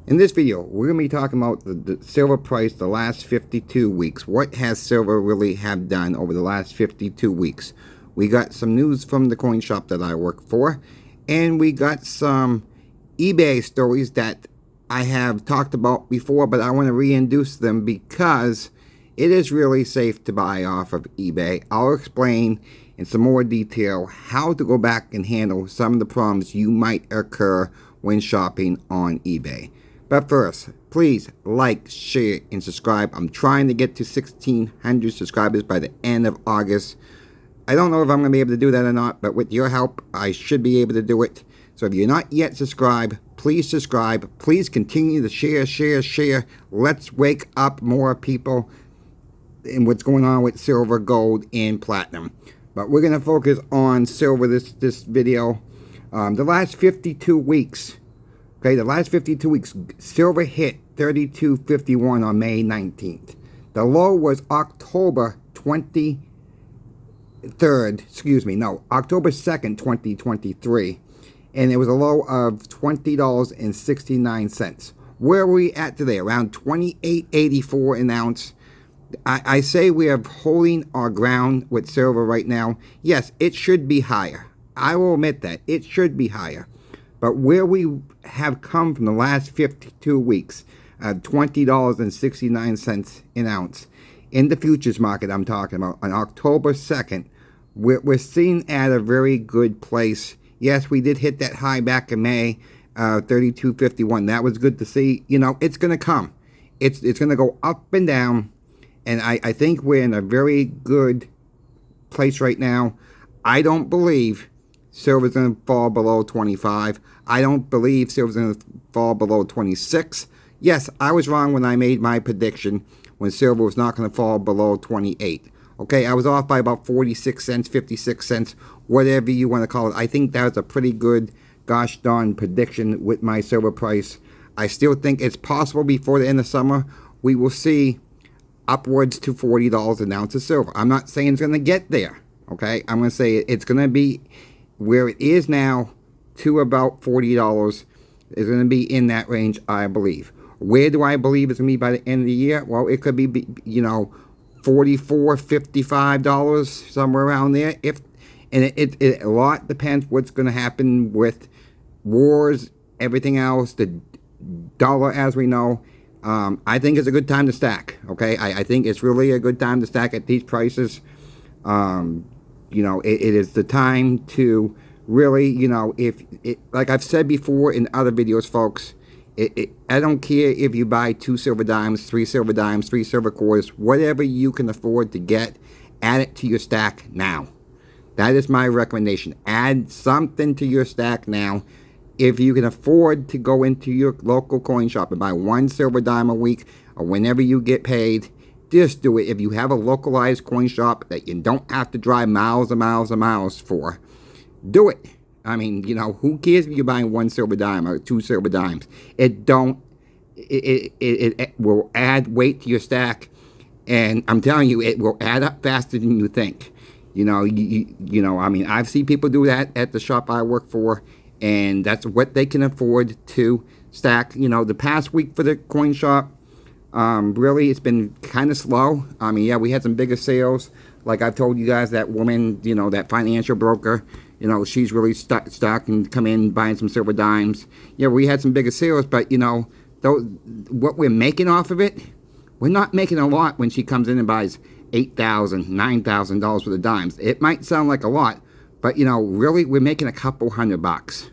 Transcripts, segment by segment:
In this video, we're going to be talking about the silver price the last 52 weeks. What has silver really have done over the last 52 weeks? We got some news from the coin shop that I work for, and we got some eBay stories that I have talked about before, but I want to reintroduce them because it is really safe to buy off of eBay. I'll explain in some more detail how to go back and handle some of the problems you might occur when shopping on eBay. But first, please like, share, and subscribe. I'm trying to get to 1,600 subscribers by the end of August. I don't know if I'm going to be able to do that or not, but with your help, I should be able to do it. So if you're not yet subscribed, please subscribe. Please continue to share. Let's wake up more people in what's going on with silver, gold, and platinum. But we're going to focus on silver this video. The last 52 weeks. Okay, the last 52 weeks, silver hit 32.51 on May 19th. The low was October 2nd, 2023. And it was a low of $20.69. Where are we at today? Around $28.84 an ounce. I say we are holding our ground with silver right now. Yes, it should be higher. I will admit that. It should be higher. But where we have come from the last 52 weeks, $20.69 an ounce. In the futures market I'm talking about, on October 2nd, we're sitting at a very good place. Yes, we did hit that high back in May, 32.51. That was good to see. You know, it's going to come. It's going to go up and down. And I think we're in a very good place right now. I don't believe silver's going to fall below 25. I don't believe silver's going to fall below 26. Yes, I was wrong when I made my prediction when silver was not going to fall below 28. Okay, I was off by about 46 cents, 56 cents, whatever you want to call it. I think that was a pretty good, gosh darn prediction with my silver price. I still think it's possible before the end of summer we will see upwards to $40 an ounce of silver. I'm not saying it's going to get there. Okay, I'm going to say it's going to be where it is now to about $40 is going to be in that range, I believe. Where do I believe it's going to be by the end of the year? Well, it could be, you know, $44, $55, somewhere around there. It a lot depends what's going to happen with wars, everything else, the dollar, as we know. I think it's a good time to stack. Okay, I think it's really a good time to stack at these prices. You know, it is the time to really, you know, like I've said before in other videos, folks, I don't care if you buy 2 silver dimes, 3 silver dimes, 3 silver quarters, whatever you can afford to get, add it to your stack now. That is my recommendation. Add something to your stack now. If you can afford to go into your local coin shop and buy 1 silver dime a week or whenever you get paid, just do it. If you have a localized coin shop that you don't have to drive miles and miles and miles for, do it. I mean, you know, who cares if you're buying 1 silver dime or 2 silver dimes? It will add weight to your stack, and I'm telling you, it will add up faster than you think. You know, you know, I mean, I've seen people do that at the shop I work for, and that's what they can afford to stack. You know, the past week for the coin shop, really, it's been kind of slow. I mean, yeah, we had some bigger sales. Like I've told you guys, that woman, you know, that financial broker, you know, she's really stuck and come in buying some silver dimes. Yeah, we had some bigger sales, but, you know, what we're making off of it, we're not making a lot when she comes in and buys $8,000, $9,000 worth of dimes. It might sound like a lot, but, you know, really, we're making a couple $100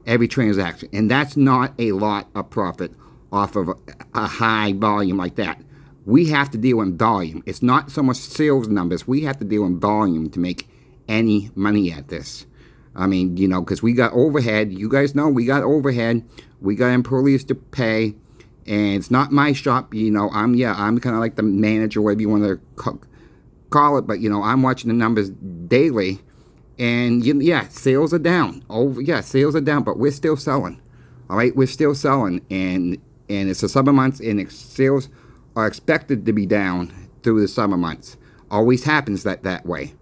every transaction. And that's not a lot of profit off of a high volume like that. We have to deal in volume. It's not so much sales numbers. We have to deal in volume to make any money at this. I mean, you know, because we got overhead. You guys know we got overhead. We got employees to pay. And it's not my shop. You know, I'm kind of like the manager, whatever you want to call it. But, you know, I'm watching the numbers daily. And, yeah, sales are down. Sales are down, but we're still selling. All right, we're still selling. And it's the summer months, and sales are expected to be down through the summer months. Always happens that way.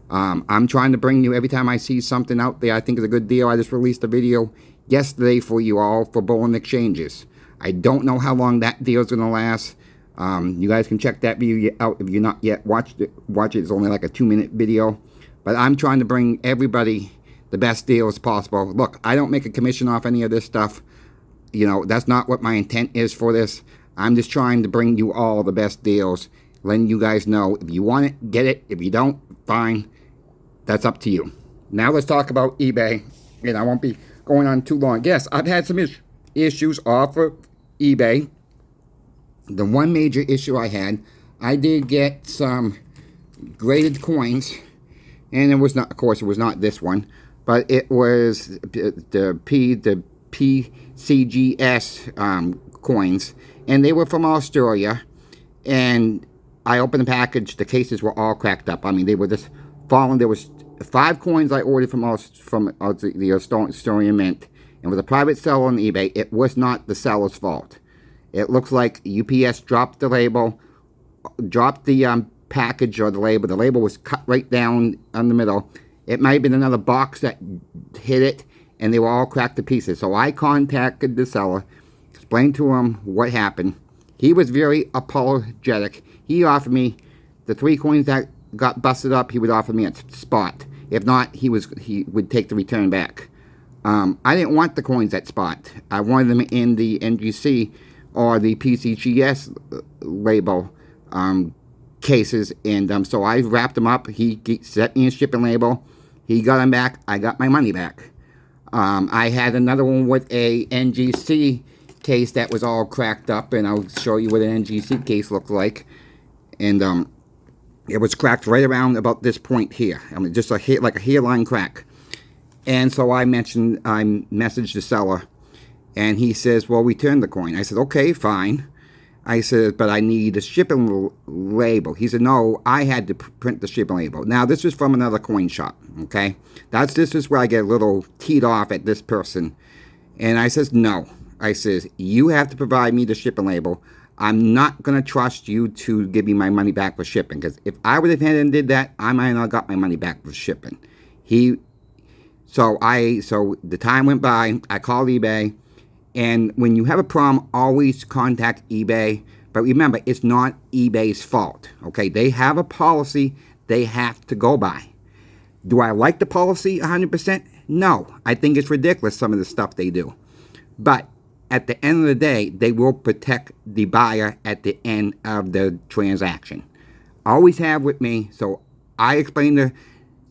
I'm trying to bring you, every time I see something out there I think is a good deal. I just released a video yesterday for you all for bullion exchanges. I don't know how long that deal is going to last. You guys can check that video out if you're not yet watched it. Watch it. It's only like a 2-minute video. But I'm trying to bring everybody the best deals possible. Look, I don't make a commission off any of this stuff. You know, that's not what my intent is for this. I'm just trying to bring you all the best deals, letting you guys know if you want it, get it. If you don't, fine. That's up to you. Now let's talk about eBay. And I won't be going on too long. Yes, I've had some issues off of eBay. The one major issue I had, I did get some graded coins. And it was not, of course, it was not this one. But it was the PCGS coins. And they were from Australia. And I opened the package. The cases were all cracked up. I mean, they were just falling. There was 5 coins I ordered from the Australian Mint. And with a private seller on eBay, it was not the seller's fault. It looks like UPS dropped the label, dropped the package or the label. The label was cut right down on the middle. It might have been another box that hit it, and they were all cracked to pieces. So I contacted the seller, explained to him what happened. He was very apologetic. He offered me the 3 coins that got busted up. He would offer me a spot. If not, he would take the return back. I didn't want the coins at spot. I wanted them in the NGC or the PCGS label cases, and so I wrapped them up. He sent me a shipping label. He got them back. I got my money back. I had another one with a NGC case that was all cracked up, and I'll show you what an NGC case looked like. And it was cracked right around about this point here. I mean, just like a hairline crack. And so I messaged the seller, and he says, well, return the coin. I said, okay, fine. I said, but I need a shipping label. He said, no, I had to print the shipping label. Now, this is from another coin shop, okay? This is where I get a little teed off at this person. And I says, no. I says, you have to provide me the shipping label. I'm not going to trust you to give me my money back for shipping. Because if I would have had and did that, I might not have got my money back for shipping. So the time went by. I called eBay. And when you have a problem, always contact eBay. But remember, it's not eBay's fault. Okay, they have a policy they have to go by. Do I like the policy 100%? No. I think it's ridiculous, some of the stuff they do. But at the end of the day, they will protect the buyer at the end of the transaction. Always have with me. So I explain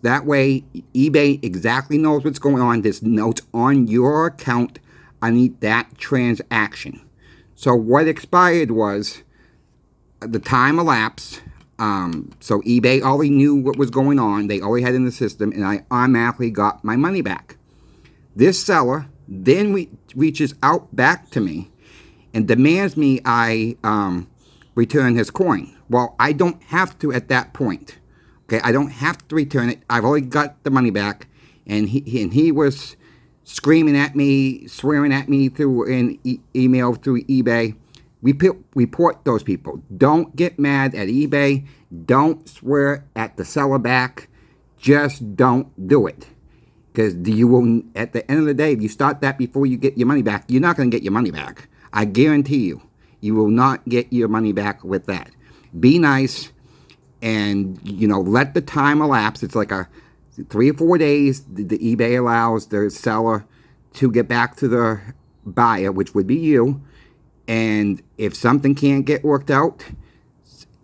that way eBay exactly knows what's going on. There's notes on your account. I need that transaction. So what expired was the time elapsed. So eBay already knew what was going on. They already had it in the system, and I automatically got my money back. This seller then reaches out back to me and demands me I return his coin. Well, I don't have to at that point. Okay, I don't have to return it. I've already got the money back, and he was screaming at me, swearing at me through an email through eBay. Report those people. Don't get mad at eBay. Don't swear at the seller back. Just don't do it. Because you will, at the end of the day, if you start that before you get your money back, you're not going to get your money back. I guarantee you. You will not get your money back with that. Be nice and, let the time elapse. It's like 3 or 4 days, the eBay allows the seller to get back to the buyer, which would be you. And if something can't get worked out,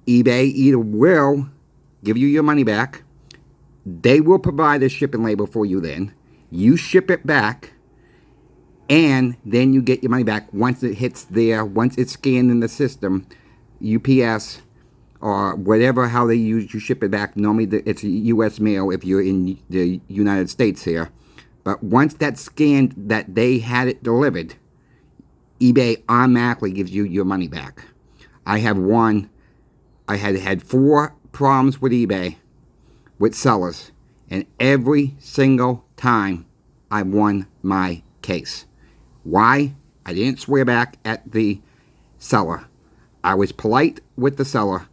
eBay either will give you your money back. They will provide a shipping label for you then. You ship it back, and then you get your money back once it hits there, once it's scanned in the system, UPS, or whatever, how they use, you ship it back. Normally it's a U.S. mail if you're in the United States here. But once that's scanned that they had it delivered, eBay automatically gives you your money back. I had 4 problems with eBay, with sellers, and every single time I won my case. Why? I didn't swear back at the seller. I was polite with the seller.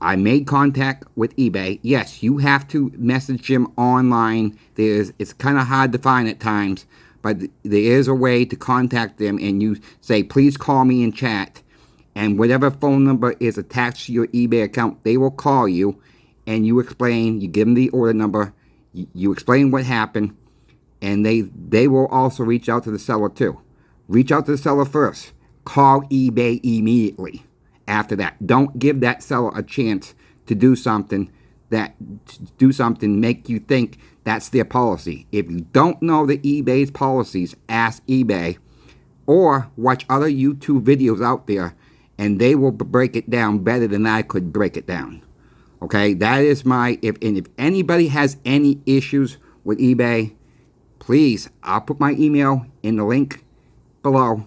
I made contact with eBay. Yes, you have to message them online. It's kind of hard to find at times, but there is a way to contact them, and you say, please call me in chat, and whatever phone number is attached to your eBay account, they will call you, and you explain, you give them the order number, you explain what happened, and they will also reach out to the seller too. Reach out to the seller first. Call eBay immediately after that. Don't give that seller a chance to do something make you think that's their policy. If you don't know the eBay's policies, ask eBay or watch other YouTube videos out there, and they will break it down better than I could break it down. Okay, that is my, if anybody has any issues with eBay, please, I'll put my email in the link below.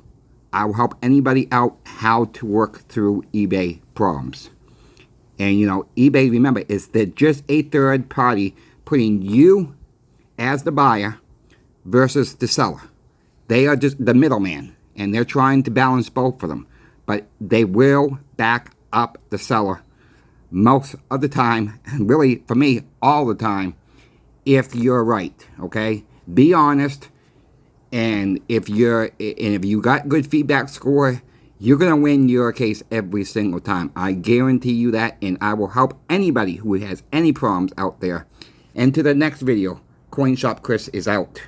I will help anybody out how to work through eBay problems. And you know, eBay, remember, they're just a third party putting you as the buyer versus the seller. They are just the middleman, and they're trying to balance both of them. But they will back up the seller most of the time, and really, for me, all the time, if you're right, okay? Be honest, and if you got good feedback score, you're going to win your case every single time. I guarantee you that, and I will help anybody who has any problems out there. And to the next video, CoinShop Chris is out.